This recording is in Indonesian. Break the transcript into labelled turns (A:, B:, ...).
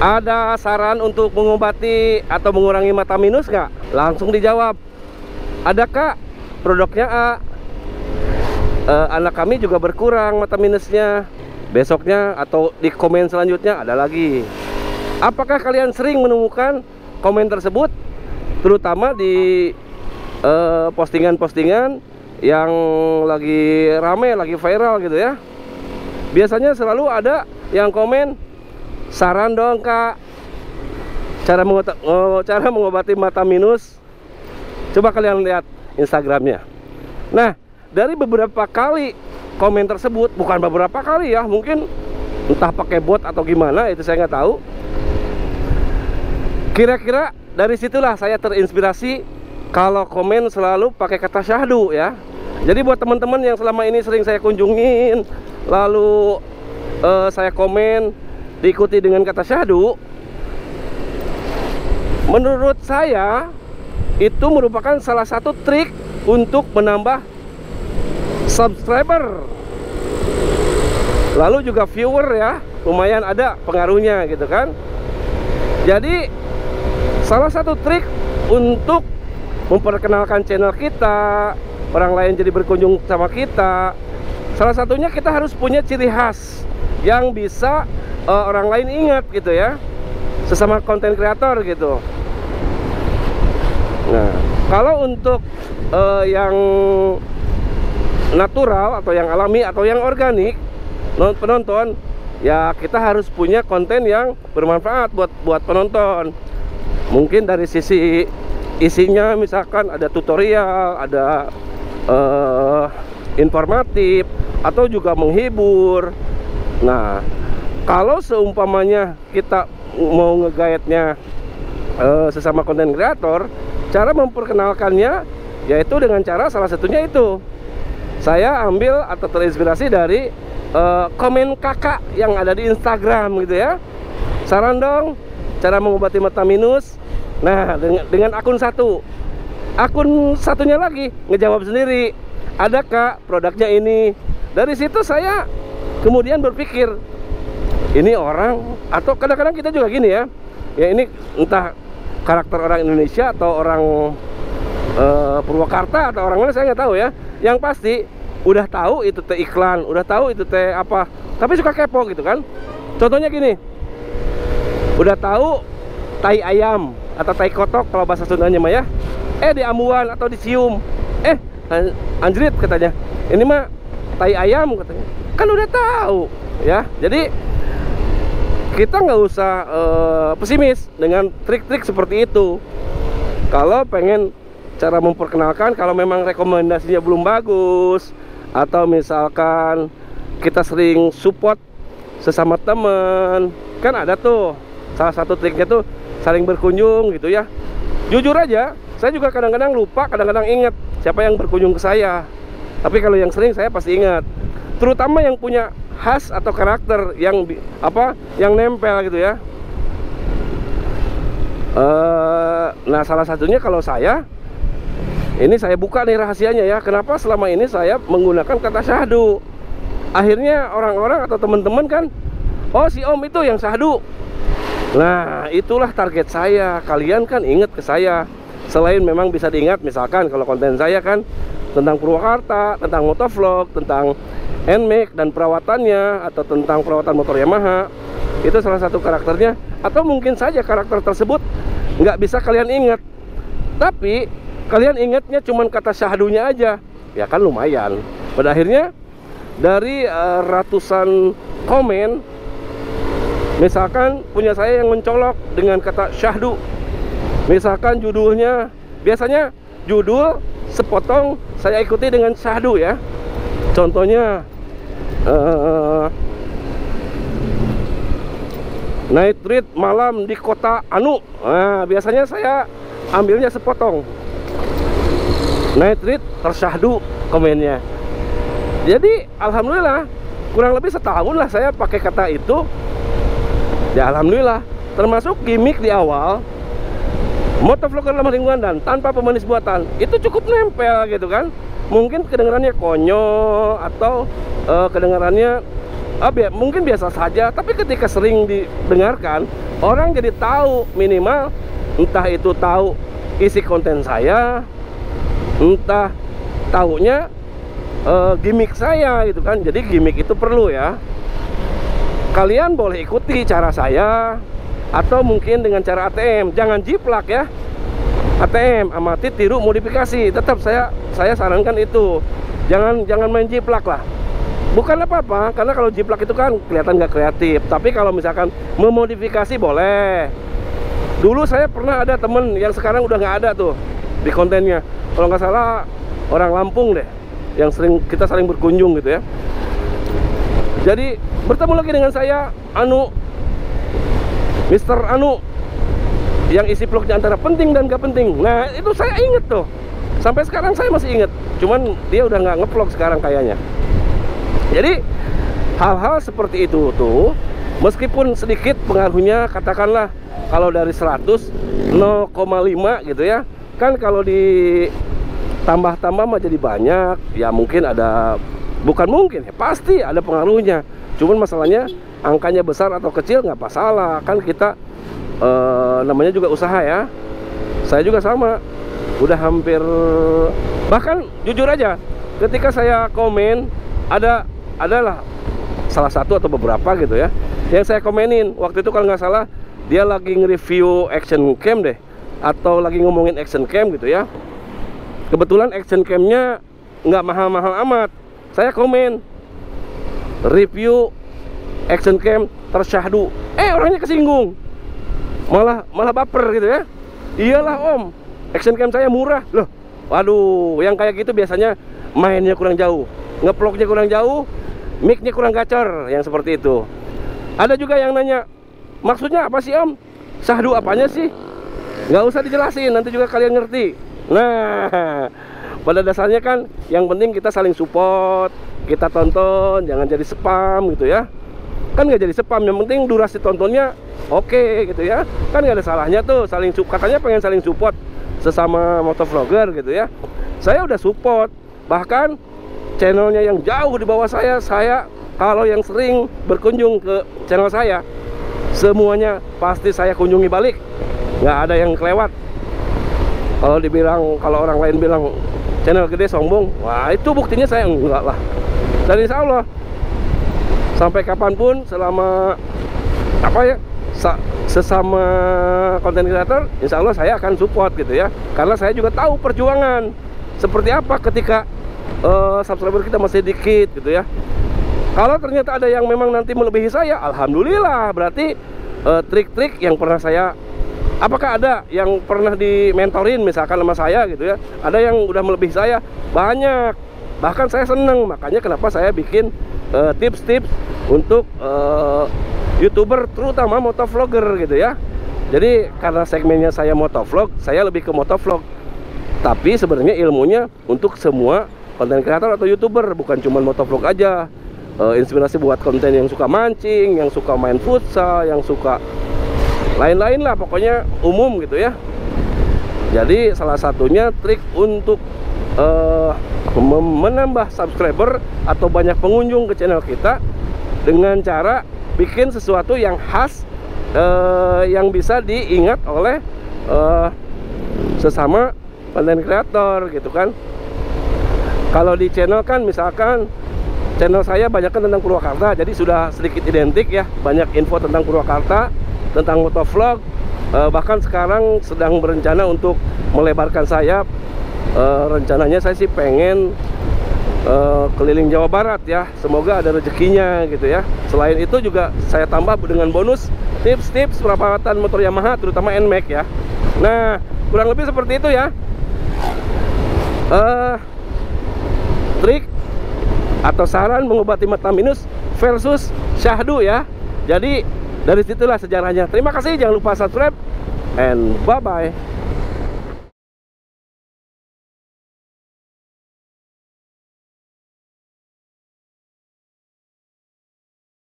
A: Ada saran untuk mengobati atau mengurangi mata minus nggak? Langsung dijawab. Ada kak, produknya A. Anak kami juga berkurang mata minusnya. Besoknya atau di komen selanjutnya ada lagi. Apakah kalian sering menemukan komen tersebut? Terutama di postingan-postingan yang lagi rame, lagi viral gitu ya. Biasanya selalu ada yang komen, saran dong kak, cara mengobati mata minus. Coba kalian lihat Instagramnya. Nah, dari beberapa kali komen tersebut, bukan beberapa kali ya, mungkin entah pakai bot atau gimana, itu saya nggak tahu. Kira-kira dari situlah saya terinspirasi kalau komen selalu pakai kata syahdu ya. Jadi buat teman-teman yang selama ini sering saya kunjungin, lalu saya komen diikuti dengan kata syahdu, menurut saya itu merupakan salah satu trik untuk menambah subscriber, lalu juga viewer ya, lumayan ada pengaruhnya gitu kan. Jadi salah satu trik untuk memperkenalkan channel kita, orang lain jadi berkunjung sama kita, salah satunya kita harus punya ciri khas yang bisa orang lain ingat gitu ya, sesama konten kreator gitu. Nah, kalau untuk yang natural atau yang alami atau yang organik penonton, ya kita harus punya konten yang bermanfaat buat penonton. Mungkin dari sisi isinya misalkan ada tutorial, ada informatif, atau juga menghibur. Nah, kalau seumpamanya kita mau nge-guide-nya sesama konten kreator, cara memperkenalkannya yaitu dengan cara salah satunya itu saya ambil atau terinspirasi dari komen kakak yang ada di Instagram gitu ya. Saran dong cara mengobati mata minus. Nah, dengan akun satu. Akun satunya lagi ngejawab sendiri, ada kak produknya ini. Dari situ saya kemudian berpikir, ini orang, atau kadang-kadang kita juga gini ya, ya ini entah karakter orang Indonesia atau orang Purwakarta atau orang mana saya nggak tahu ya. Yang pasti udah tahu itu teh iklan, udah tahu itu teh apa, tapi suka kepo gitu kan. Contohnya gini, udah tahu tai ayam atau tai kotok kalau bahasa Sundanya mah ya, di amuan atau dicium, anjrit katanya, ini mah tai ayam katanya, kan udah tahu ya. Jadi kita nggak usah pesimis dengan trik-trik seperti itu. Kalau pengen cara memperkenalkan, kalau memang rekomendasinya belum bagus, atau misalkan kita sering support sesama teman, kan ada tuh salah satu triknya tuh saling berkunjung gitu ya. Jujur aja, saya juga kadang-kadang lupa, kadang-kadang ingat siapa yang berkunjung ke saya. Tapi kalau yang sering saya pasti ingat, terutama yang punya khas atau karakter yang yang nempel gitu ya. Nah, salah satunya kalau saya ini, saya buka nih rahasianya ya, kenapa selama ini saya menggunakan kata syahdu. Akhirnya orang-orang atau teman-teman kan, oh si om itu yang syahdu. Nah, itulah target saya. Kalian kan ingat ke saya. Selain memang bisa diingat, misalkan kalau konten saya kan tentang Purwakarta, tentang motovlog, tentang NMAX dan perawatannya, atau tentang perawatan motor Yamaha, itu salah satu karakternya. Atau mungkin saja karakter tersebut nggak bisa kalian ingat, tapi kalian ingatnya cuman kata syahdunya aja, ya kan lumayan. Pada akhirnya dari ratusan komen, misalkan punya saya yang mencolok dengan kata syahdu, misalkan judulnya, biasanya judul sepotong saya ikuti dengan syahdu ya. Contohnya night ride malam di kota Anu. Nah, biasanya saya ambilnya sepotong, night ride tersyahdu komennya. Jadi alhamdulillah kurang lebih setahun lah saya pakai kata itu. Ya alhamdulillah, termasuk gimmick di awal, motovlogger ramah lingkungan dan tanpa pemanis buatan, itu cukup nempel gitu kan. Mungkin kedengarannya konyol atau kedengarannya mungkin biasa saja, tapi ketika sering didengarkan, orang jadi tahu minimal, entah itu tahu isi konten saya, entah taunya gimmick saya gitu kan. Jadi gimmick itu perlu ya. Kalian boleh ikuti cara saya, atau mungkin dengan cara ATM. Jangan jiplak ya. ATM amati tiru modifikasi. Tetap saya sarankan itu. Jangan main jiplak lah. Bukan apa-apa, karena kalau jiplak itu kan kelihatan nggak kreatif. Tapi kalau misalkan memodifikasi boleh. Dulu saya pernah ada temen yang sekarang udah nggak ada tuh di kontennya. Kalau nggak salah orang Lampung deh, yang kita saling berkunjung gitu ya. Jadi bertemu lagi dengan saya, Mr. Anu, yang isi vlognya antara penting dan gak penting. Nah itu saya inget tuh, sampai sekarang saya masih inget. Cuman dia udah nggak ngevlog sekarang kayaknya. Jadi hal-hal seperti itu tuh, meskipun sedikit pengaruhnya, katakanlah kalau dari 100 0,5 gitu ya. Kan kalau ditambah-tambah mah jadi banyak. Ya mungkin ada, bukan mungkin ya, pasti ada pengaruhnya. Cuman masalahnya angkanya besar atau kecil nggak masalah. Kan kita namanya juga usaha ya. Saya juga sama, udah hampir, bahkan jujur aja, ketika saya komen adalah salah satu atau beberapa gitu ya, yang saya komenin waktu itu kalau nggak salah dia lagi nge-review action cam deh, atau lagi ngomongin action cam gitu ya. Kebetulan action camnya nggak mahal-mahal amat. Saya komen review action cam tersyahdu, orangnya kesinggung, malah baper gitu ya. Iyalah om, action cam saya murah loh. Waduh, yang kayak gitu biasanya mainnya kurang jauh, ngevlognya kurang jauh, mic-nya kurang gacor, yang seperti itu. Ada juga yang nanya, maksudnya apa sih om? Syahdu apanya sih? Nggak usah dijelasin, nanti juga kalian ngerti. Nah, pada dasarnya kan yang penting kita saling support, kita tonton, jangan jadi spam gitu ya. Kan nggak jadi spam, yang penting durasi tontonnya oke gitu ya. Kan nggak ada salahnya tuh, katanya pengen saling support sesama motovlogger gitu ya. Saya udah support, bahkan channelnya yang jauh di bawah saya kalau yang sering berkunjung ke channel saya, semuanya pasti saya kunjungi balik, nggak ada yang kelewat. Kalau orang lain bilang channel gede sombong, wah itu buktinya saya enggak lah. Dan insya Allah sampai kapanpun, selama sesama konten kreator, insya Allah saya akan support gitu ya. Karena saya juga tahu perjuangan seperti apa ketika subscriber kita masih dikit gitu ya. Kalau ternyata ada yang memang nanti melebihi saya, alhamdulillah, berarti trik-trik yang pernah saya, apakah ada yang pernah dimentorin misalkan sama saya gitu ya, ada yang udah melebihi saya banyak, bahkan saya seneng. Makanya kenapa saya bikin tips-tips untuk YouTuber, terutama motovlogger gitu ya. Jadi karena segmennya saya motovlog, saya lebih ke motovlog, tapi sebenarnya ilmunya untuk semua konten kreator atau YouTuber, bukan cuma motovlog aja. Inspirasi buat konten yang suka mancing, yang suka main futsal, yang suka lain-lain lah, pokoknya umum gitu ya. Jadi salah satunya trik untuk menambah subscriber atau banyak pengunjung ke channel kita dengan cara bikin sesuatu yang khas, yang bisa diingat oleh sesama konten kreator gitu kan. Kalau di channel kan, misalkan channel saya banyak tentang Purwakarta, jadi sudah sedikit identik ya, banyak info tentang Purwakarta, tentang motovlog. Bahkan sekarang sedang berencana untuk melebarkan sayap. Rencananya saya sih pengen keliling Jawa Barat ya, semoga ada rezekinya gitu ya. Selain itu juga saya tambah dengan bonus tips-tips perawatan motor Yamaha, terutama NMAX ya. Nah, kurang lebih seperti itu ya. Trik atau saran mengobati mata minus versus syahdu ya. Jadi dari situlah sejarahnya. Terima kasih, jangan lupa subscribe and bye bye.